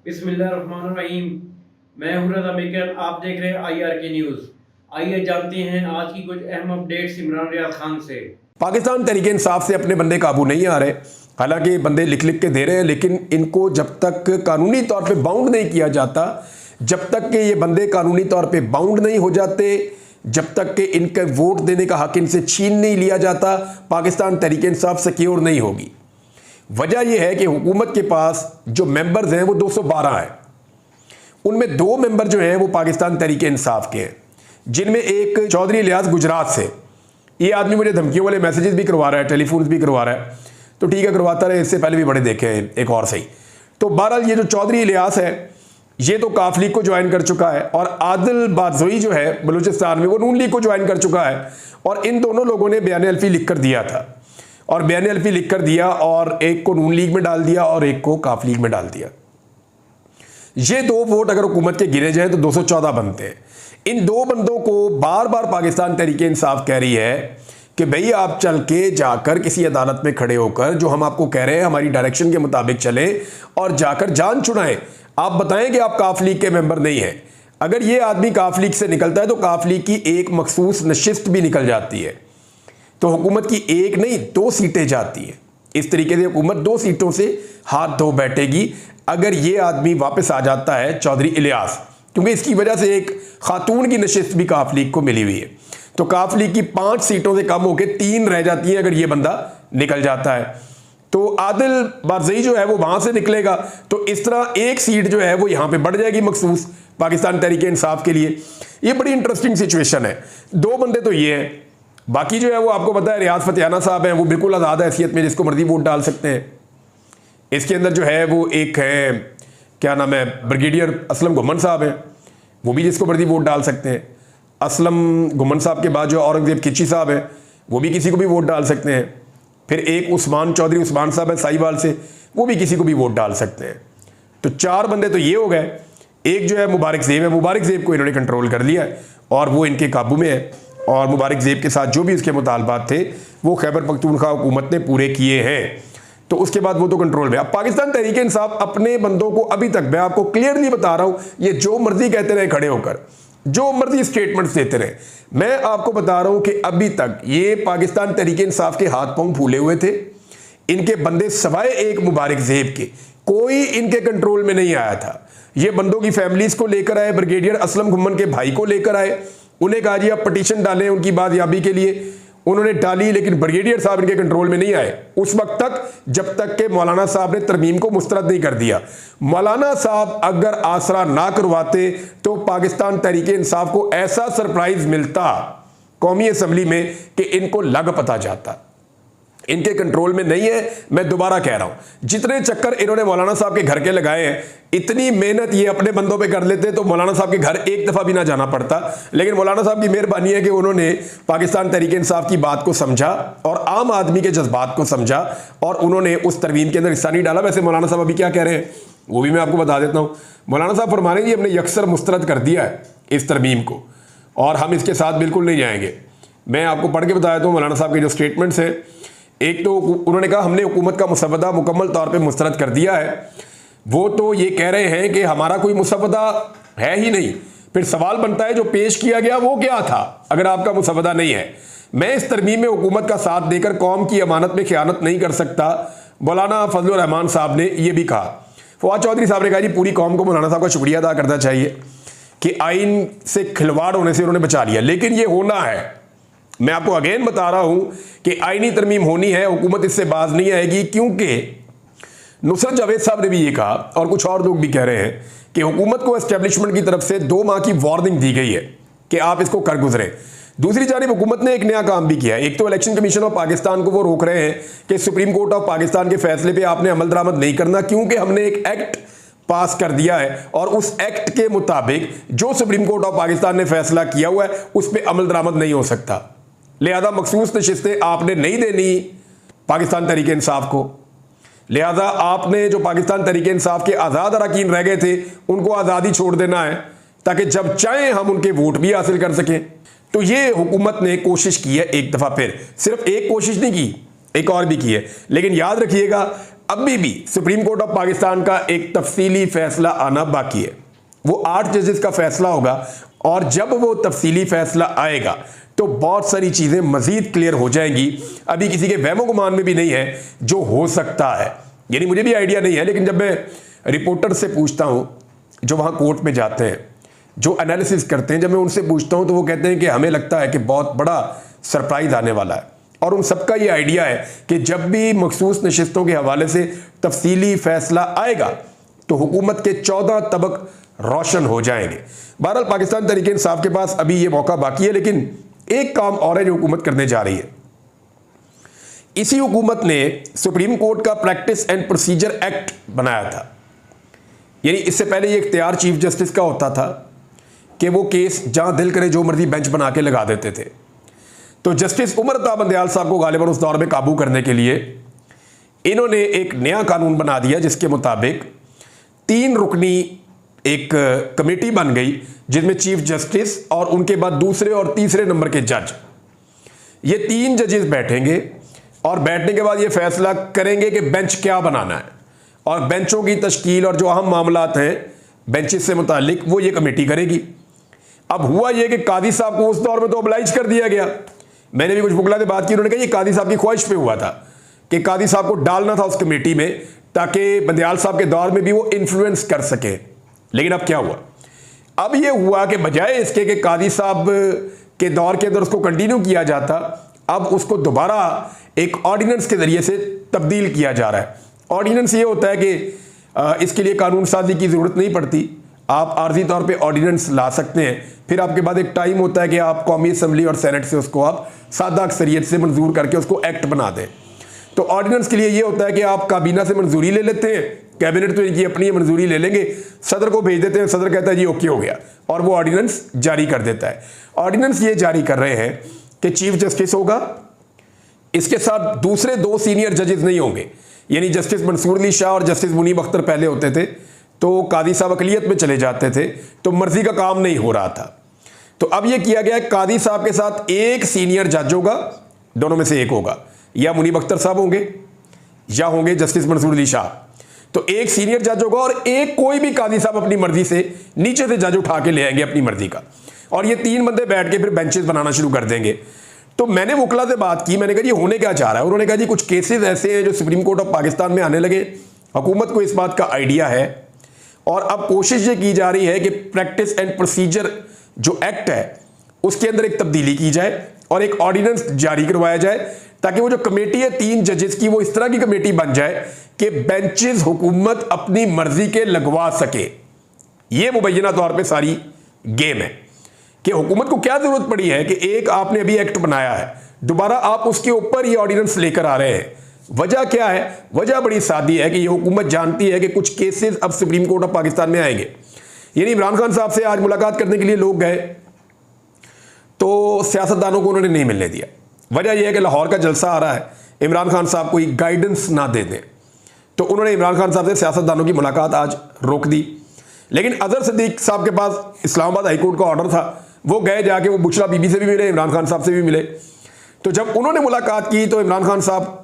बिस्मिल्लाहिर्रहमानिर्रहीम। मैं हूं रज़ा मेकर, आप देख रहे हैं IRK न्यूज़। आइए जानते हैं आज की कुछ अहम अपडेट्स इमरान रियाज खान से। पाकिस्तान तहरीक इंसाफ से अपने बंदे काबू नहीं आ रहे। हालांकि बंदे लिख लिख के दे रहे हैं, लेकिन इनको जब तक कानूनी तौर पे बाउंड नहीं किया जाता, जब तक कि ये बंदे कानूनी तौर पे बाउंड नहीं हो जाते, जब तक कि इनका वोट देने का हक इनसे छीन नहीं लिया जाता, पाकिस्तान तहरीक इंसाफ सिक्योर नहीं होगी। वजह यह है कि हुकूमत के पास जो मेंबर्स हैं वो 212 हैं। उनमें 2 मेंबर जो हैं वो पाकिस्तान तहरीक इंसाफ के हैं, जिनमें एक चौधरी इलियास गुजरात से। ये आदमी मुझे धमकियों वाले मैसेजेस भी करवा रहा है, टेलीफोन भी करवा रहा है, तो ठीक है करवाता रहे, इससे पहले भी बड़े देखे हैं एक और सही। तो बहरहाल ये जो चौधरी इलियास है ये तो काफ लीग को ज्वाइन कर चुका है, और आदिल बारजोई जो है बलूचिस्तान में वो नून लीग को ज्वाइन कर चुका है। और इन दोनों लोगों ने बयान अल्फी लिख कर दिया था, और बयान अल्फी लिख कर दिया, और एक को नून लीग में डाल दिया और एक को काफ लीग में डाल दिया। ये 2 वोट अगर हुकूमत के गिने जाए तो 214 बनते हैं। इन 2 बंदों को बार बार पाकिस्तान तहरीक इंसाफ कह रही है कि भाई आप चल के जाकर किसी अदालत में खड़े होकर जो हम आपको कह रहे हैं हमारी डायरेक्शन के मुताबिक चले और जाकर जान छुड़ाएं। आप बताएं कि आप काफ लीग के मेंबर नहीं हैं। अगर ये आदमी काफ लीग से निकलता है तो काफ लीग की एक मखसूस नशिस्त भी निकल जाती है, तो हुकूमत की 1 नहीं 2 सीटें जाती हैं। इस तरीके से हुकूमत 2 सीटों से हाथ धो बैठेगी अगर ये आदमी वापस आ जाता है चौधरी इलियास, क्योंकि इसकी वजह से एक खातून की नशिस्त भी काफ लीग को मिली हुई है। तो काफ लीग की 5 सीटों से कम होकर 3 रह जाती हैं अगर ये बंदा निकल जाता है। तो आदिल बारजई जो है वो वहां से निकलेगा, तो इस तरह 1 सीट जो है वो यहां पे बढ़ जाएगी मखसूस पाकिस्तान तहरीक इंसाफ के लिए। ये बड़ी इंटरेस्टिंग सिचुएशन है। 2 बंदे तो ये हैं, बाकी जो है वो आपको पता है रियाज फतेहाना साहब हैं, वो बिल्कुल आज़ाद हैसियत में जिसको मर्जी वोट डाल सकते हैं। इसके अंदर जो है वो एक है, क्या नाम है, ब्रिगेडियर असलम घुमन साहब हैं, वो भी जिसको मर्जी वोट डाल सकते हैं। असलम घुमन साहब के बाद जो औरंगजेब किची साहब हैं वो भी किसी को भी वोट डाल सकते हैं। फिर एक उस्मान चौधरी उस्मान साहब हैं साहिवाल से, वो भी किसी को भी वोट डाल सकते हैं। तो 4 बंदे तो ये हो गए। एक जो है मुबारक ज़ेब है, मुबारक ज़ेब को इन्होंने कंट्रोल कर लिया है और वो इनके काबू में है, और मुबारक ज़ेब के साथ जो भी उसके मुतालबात थे वो खैबर पख्तूनख्वा हुकूमत ने पूरे किए हैं। तो उसके बाद वो तो कंट्रोल में। अब पाकिस्तान तहरीक इंसाफ अपने बंदों को अभी तक, मैं आपको क्लियरली बता रहा हूं, ये जो मर्जी कहते रहे खड़े होकर, जो मर्जी स्टेटमेंट्स देते रहे, मैं आपको बता रहा हूं कि अभी तक ये पाकिस्तान तहरीक इंसाफ के हाथ पांव फूले हुए थे। इनके बंदे सवाए एक मुबारक ज़ेब के कोई इनके कंट्रोल में नहीं आया था। ये बंदों की फैमिलीज को लेकर आए, ब्रिगेडियर असलम घुमन के भाई को लेकर आए, उन्हें कहा जी आप पटिशन डालें उनकी बादयाबी के लिए, उन्होंने डाली, लेकिन ब्रिगेडियर साहब इनके कंट्रोल में नहीं आए उस वक्त तक जब तक के मौलाना साहब ने तरमीम को मुस्तरद नहीं कर दिया। मौलाना साहब अगर आसरा ना करवाते तो पाकिस्तान तहरीक इंसाफ को ऐसा सरप्राइज मिलता कौमी असम्बली में कि इनको लग पता जाता। इनके कंट्रोल में नहीं है। मैं दोबारा कह रहा हूं, जितने चक्कर इन्होंने मौलाना साहब के घर के लगाए हैं, इतनी मेहनत ये अपने बंदों पे कर लेते तो मौलाना साहब के घर एक दफा भी ना जाना पड़ता। लेकिन मौलाना साहब की मेहरबानी है कि उन्होंने पाकिस्तान तहरीक इंसाफ की बात को समझा और आम आदमी के जज्बात को समझा, और उन्होंने उस तरमीम के अंदर हिस्सा नहीं डाला। वैसे मौलाना साहब अभी क्या कह रहे हैं वो भी मैं आपको बता देता हूं। मौलाना साहब फरमा रहे हैं हमने यकसर मुस्तरद कर दिया है इस तरमीम को, और हम इसके साथ बिल्कुल नहीं जाएंगे। मैं आपको पढ़ के बताया तो मौलाना साहब के जो स्टेटमेंट्स हैं, एक तो उन्होंने कहा हमने हुकूमत का मुसवदा मुकम्मल तौर पे मुस्तरद कर दिया है। वो तो ये कह रहे हैं कि हमारा कोई मुसवदा है ही नहीं। फिर सवाल बनता है जो पेश किया गया वो क्या था अगर आपका मुसवदा नहीं है। मैं इस तरमीम में हुकूमत का साथ देकर कौम की अमानत में खयानत नहीं कर सकता, मौलाना फजलुर रहमान साहब ने यह भी कहा। फवाद चौधरी साहब ने कहा जी पूरी कौम को मौलाना साहब का शुक्रिया अदा करना चाहिए कि आइन से खिलवाड़ होने से उन्होंने बचा लिया, लेकिन ये होना है। मैं आपको अगेन बता रहा हूं कि आईनी तरमीम होनी है, हुकूमत इससे बाज नहीं आएगी, क्योंकि नुसरत जावेद साहब ने भी ये कहा और कुछ और लोग भी कह रहे हैं कि हुकूमत को एस्टेब्लिशमेंट की तरफ से 2 माह की वार्निंग दी गई है कि आप इसको कर गुजरें। दूसरी जानिब हुकूमत ने एक नया काम भी किया है। एक तो इलेक्शन कमीशन ऑफ पाकिस्तान को वो रोक रहे हैं कि सुप्रीम कोर्ट ऑफ पाकिस्तान के फैसले पर आपने अमल दरामद नहीं करना, क्योंकि हमने एक एक्ट पास कर दिया है और उस एक्ट के मुताबिक जो सुप्रीम कोर्ट ऑफ पाकिस्तान ने फैसला किया हुआ है उस पर अमल दरामद नहीं हो सकता। लिहाजा मखसूस नशिस्तें आपने नहीं देनी पाकिस्तान तहरीक इंसाफ को। लिहाजा आपने जो पाकिस्तान तहरीक इंसाफ के आज़ाद अरकान रह गए थे उनको आज़ादी छोड़ देना है, ताकि जब चाहें हम उनके वोट भी हासिल कर सकें। तो ये हुकूमत ने कोशिश की है एक दफ़ा, फिर सिर्फ एक कोशिश नहीं की, एक और भी की है। लेकिन याद रखिएगा अभी भी सुप्रीम कोर्ट ऑफ पाकिस्तान का एक तफसीली फैसला आना बाकी है। वो 8 जजेस का फैसला होगा और जब वो तफसीली फैसला आएगा तो बहुत सारी चीजें मजीद क्लियर हो जाएंगी। अभी किसी के वहमो गुमान में भी नहीं है जो हो सकता है, यानी मुझे भी आइडिया नहीं है, लेकिन जब मैं रिपोर्टर से पूछता हूं जो वहां कोर्ट में जाते हैं, जो एनालिसिस करते हैं, जब मैं उनसे पूछता हूं तो वो कहते हैं कि हमें लगता है कि बहुत बड़ा सरप्राइज आने वाला है। और उन सबका ये आइडिया है कि जब भी मखसूस नशिस्तों के हवाले से तफसीली फैसला आएगा तो हुकूमत के 14 तबक रोशन हो जाएंगे। बहरहाल पाकिस्तान तहरीक इंसाफ के पास अभी ये मौका बाकी है, लेकिन एक काम और है जो हुकूमत करने जा रही है। इसी हुकूमत ने सुप्रीम कोर्ट का प्रैक्टिस एंड प्रोसीजर एक्ट बनाया था, यानी इससे पहले ये इख्तियार चीफ जस्टिस का होता था कि वो केस जहां दिल करे जो मर्जी बेंच बना के लगा देते थे। तो जस्टिस उमर अता बंदयाल साहब को गालिबन उस दौर में काबू करने के लिए इन्होंने एक नया कानून बना दिया, जिसके मुताबिक 3 रुकनी एक कमेटी बन गई, जिसमें चीफ जस्टिस और उनके बाद दूसरे और तीसरे नंबर के जज, ये 3 जजेस बैठेंगे और बैठने के बाद ये फैसला करेंगे कि बेंच क्या बनाना है, और बेंचों की तश्कील और जो अहम मामलात हैं बेंचेस से मुतालिक वो ये कमेटी करेगी। अब हुआ ये कि कादी साहब को उस दौर में तो ओबलाइज कर दिया गया। मैंने भी कुछ वकला से बात की, उन्होंने कहा ये कादी साहब की ख्वाहिश पे हुआ था कि कादी साहब को डालना था उस कमेटी में ताकि बंदयाल साहब के दौर में भी वो इन्फ्लुएंस कर सके। लेकिन अब क्या हुआ, अब ये हुआ कि बजाय इसके कि कादी साहब के दौर के अंदर उसको कंटिन्यू किया जाता, अब उसको दोबारा एक ऑर्डिनेंस के जरिए से तब्दील किया जा रहा है। ऑर्डिनेंस ये होता है कि इसके लिए कानून साजी की जरूरत नहीं पड़ती, आप आर्जी तौर पे ऑर्डिनेंस ला सकते हैं। फिर आपके बाद एक टाइम होता है कि आप कौमी असम्बली और सेनेट से उसको आप सादा अक्सरियत से मंजूर करके उसको एक्ट बना दें। तो ऑर्डिनेंस के लिए ये होता है कि आप काबीना से मंजूरी ले लेते हैं, कैबिनेट तो इनकी अपनी मंजूरी ले लेंगे, सदर को भेज देते हैं, सदर कहता है जी ओके हो गया, और वो ऑर्डिनेंस जारी कर देता है। ऑर्डिनेंस ये जारी कर रहे हैं कि चीफ जस्टिस होगा, इसके साथ दूसरे 2 सीनियर जजेस नहीं होंगे, यानी जस्टिस मंसूर अली शाह और जस्टिस मुनीब अख्तर पहले होते थे, तो कादी साहब अकलियत में चले जाते थे, तो मर्जी का काम नहीं हो रहा था। तो अब यह किया गया है कादी साहब के साथ एक सीनियर जज होगा, दोनों में से एक होगा, या मुनीब अख्तर साहब होंगे या होंगे जस्टिस मंसूर अली शाह। तो एक सीनियर जज होगा और एक कोई भी कादी साहब अपनी मर्जी से नीचे से जज उठा के ले आएंगे अपनी मर्जी का, और ये 3 बंदे बैठ के फिर बेंचेस बनाना शुरू कर देंगे। तो मैंने वकला से बात की, मैंने कहा ये होने क्या चाह रहा है। उन्होंने कहा जी कुछ केसेस ऐसे हैं जो सुप्रीम कोर्ट ऑफ पाकिस्तान में आने लगे, हुकूमत को इस बात का आइडिया है, और अब कोशिश ये की जा रही है कि प्रैक्टिस एंड प्रोसीजर जो एक्ट है उसके अंदर एक तब्दीली की जाए और एक ऑर्डिनेंस जारी करवाया जाए, ताकि वो जो कमेटी है 3 जजेस की, वो इस तरह की कमेटी बन जाए कि बेंचेस हुकूमत अपनी मर्जी के लगवा सके। ये मुबैना तौर पे सारी गेम है कि हुकूमत को क्या जरूरत पड़ी है कि एक आपने अभी एक्ट बनाया है, दोबारा आप उसके ऊपर ये ऑर्डिनेंस लेकर आ रहे हैं। वजह क्या है? वजह बड़ी सादी है कि ये हुकूमत जानती है कि कुछ केसेस अब सुप्रीम कोर्ट ऑफ पाकिस्तान में आएंगे। यानी इमरान खान साहब से आज मुलाकात करने के लिए लोग गए तो सियासतदानों को उन्होंने नहीं मिलने दिया। वजह यह है कि लाहौर का जलसा आ रहा है, इमरान खान साहब कोई गाइडेंस ना दे दें, तो उन्होंने इमरान खान साहब से सियासतदानों की मुलाकात आज रोक दी। लेकिन अजहर सिद्दीक साहब के पास इस्लामाबाद हाईकोर्ट का ऑर्डर था, वो गए, जाके वो बुशरा बीबी से भी मिले, इमरान खान साहब से भी मिले। तो जब उन्होंने मुलाकात की तो इमरान खान साहब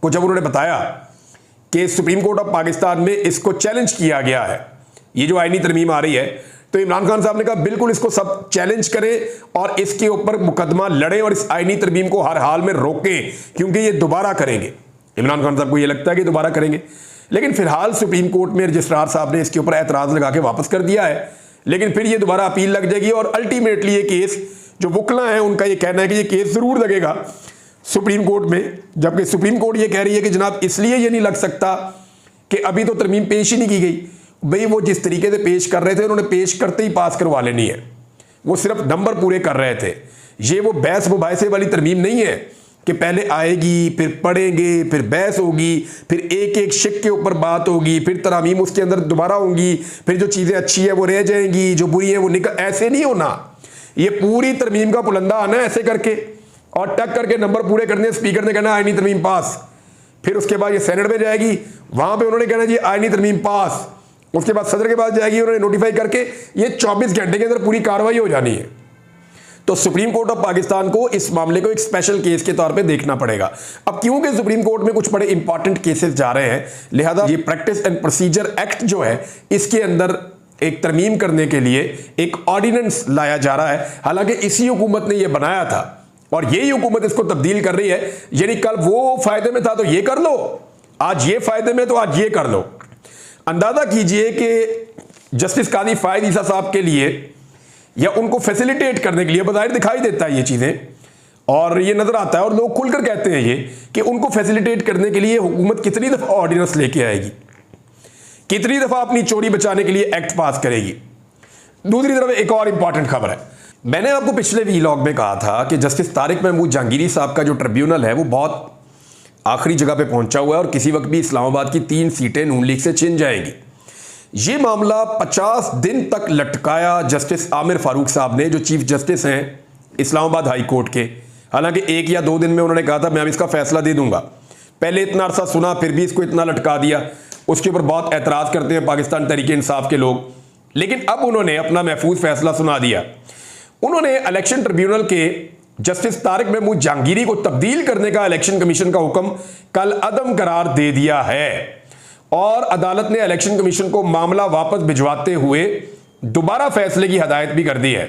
को जब उन्होंने बताया कि सुप्रीम कोर्ट ऑफ पाकिस्तान में इसको चैलेंज किया गया है, ये जो आईनी तरमीम आ रही है, तो इमरान खान साहब ने कहा बिल्कुल इसको सब चैलेंज करें और इसके ऊपर मुकदमा लड़ें और इस आईनी तरमीम को हर हाल में रोकें, क्योंकि ये दोबारा करेंगे। इमरान खान साहब को ये लगता है कि दोबारा करेंगे, लेकिन फिलहाल सुप्रीम कोर्ट में रजिस्ट्रार साहब ने इसके ऊपर एतराज़ लगा के वापस कर दिया है। लेकिन फिर ये दोबारा अपील लग जाएगी और अल्टीमेटली ये केस, जो वकला है उनका ये कहना है कि ये केस ज़रूर लगेगा सुप्रीम कोर्ट में, जबकि सुप्रीम कोर्ट ये कह रही है कि जनाब इसलिए ये नहीं लग सकता कि अभी तो तरमीम पेश ही नहीं की गई। भाई वो जिस तरीके से पेश कर रहे थे, उन्होंने पेश करते ही पास करवा लेनी है, वो सिर्फ नंबर पूरे कर रहे थे। ये वो बहस मुबाहिसे वाली तरमीम नहीं है कि पहले आएगी, फिर पढ़ेंगे, फिर बहस होगी, फिर एक एक शिक के ऊपर बात होगी, फिर तरामीम उसके अंदर दोबारा होंगी, फिर जो चीज़ें अच्छी है वो रह जाएंगी, जो बुरी है वो निकल। ऐसे नहीं होना, ये पूरी तरमीम का पुलंदा आना ऐसे करके और टक करके नंबर पूरे करने, स्पीकर ने कहना आईनी तरमीम पास, फिर उसके बाद ये सेनेट में जाएगी, वहां पे उन्होंने कहना जी आईनी तरमीम पास, उसके बाद सदर के पास जाएगी, उन्होंने नोटिफाई करके ये 24 घंटे के अंदर पूरी कार्रवाई हो जानी है। तो सुप्रीम कोर्ट ऑफ पाकिस्तान को इस मामले को एक स्पेशल केस के तौर पे देखना पड़ेगा। अब क्योंकि सुप्रीम कोर्ट में कुछ बड़े इंपॉर्टेंट केसेस जा रहे हैं, लिहाजा ये प्रैक्टिस एंड प्रोसीजर एक्ट जो है इसके अंदर एक तरमीम करने के लिए एक ऑर्डिनेंस लाया जा रहा है। हालांकि इसी हुकूमत ने यह बनाया था और यही हुकूमत इसको तब्दील कर रही है, यानी कल वो फायदे में था तो ये कर लो, आज ये फायदे में तो आज ये कर लो। अंदाजा कीजिए कि जस्टिस कादी फायद ईसा साहब के लिए या उनको फैसिलिटेट करने के लिए बज़ाहिर दिखाई देता है ये चीजें और ये नजर आता है और लोग खुलकर कहते हैं ये कि उनको फैसिलिटेट करने के लिए हुकूमत कितनी दफा ऑर्डिनेंस लेके आएगी, कितनी दफा अपनी चोरी बचाने के लिए एक्ट पास करेगी। दूसरी तरफ एक और इंपॉर्टेंट खबर है, मैंने आपको पिछले वीलॉग में कहा था कि जस्टिस तारिक महमूद जहांगीरी साहब का जो ट्रिब्यूनल है वो बहुत आखिरी जगह पे पहुंचा हुआ है और किसी वक्त भी इस्लामाबाद की 3 सीटें नून लीग से छिन जाएंगी। ये मामला 50 दिन तक लटकाया जस्टिस आमिर फारूक साहब ने, जो चीफ जस्टिस हैं इस्लामाबाद हाई कोर्ट के। हालांकि 1 या 2 दिन में उन्होंने कहा था मैं अब इसका फैसला दे दूंगा। पहले इतना अरसा सुना, फिर भी इसको इतना लटका दिया। उसके ऊपर बहुत एतराज करते हैं पाकिस्तान तहरीक इंसाफ के लोग, लेकिन अब उन्होंने अपना महफूज फैसला सुना दिया। उन्होंने इलेक्शन ट्रिब्यूनल के जस्टिस तारिक महमूद जहांगीरी को तब्दील करने का इलेक्शन कमीशन का हुक्म कल अदम करार दे दिया है और अदालत ने इलेक्शन कमीशन को मामला वापस भिजवाते हुए दोबारा फैसले की हदायत भी कर दी है।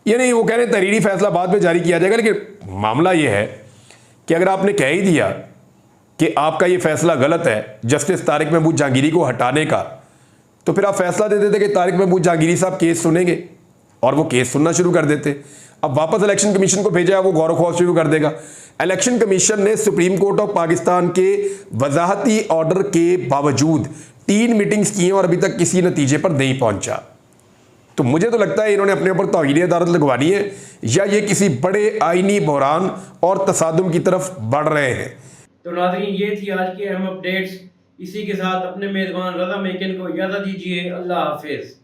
यानी वो कह रहे हैं तहरीरी फैसला बाद में जारी किया जाएगा, लेकिन मामला ये है कि अगर आपने कह ही दिया कि आपका ये फैसला गलत है जस्टिस तारिक महमूद जहांगीरी को हटाने का, तो फिर आप फैसला दे देते कि तारिक महमूद जहांगीरी साहब केस सुनेंगे और वो केस सुनना शुरू कर देते। अब वापस इलेक्शन कमीशन को भेजा है, वो गौर खौफ शुरू कर देगा। इलेक्शन कमीशन ने सुप्रीम कोर्ट ऑफ पाकिस्तान के वजाहती ऑर्डर के बावजूद 3 मीटिंग्स की हैं और अभी तक किसी नतीजे पर नहीं पहुंचा। तो मुझे तो लगता है इन्होंने अपने ऊपर तौहीन अदालत लगवानी है या ये किसी बड़े आईनी बहरान और तसादुम की तरफ बढ़ रहे हैं। तो नाज़रीन, ये थी आज की अहम अपडेट्स। इसी के साथ अपने मेज़बान रज़ा मेकिन को इजाज़त दीजिए। अल्लाह हाफिज़।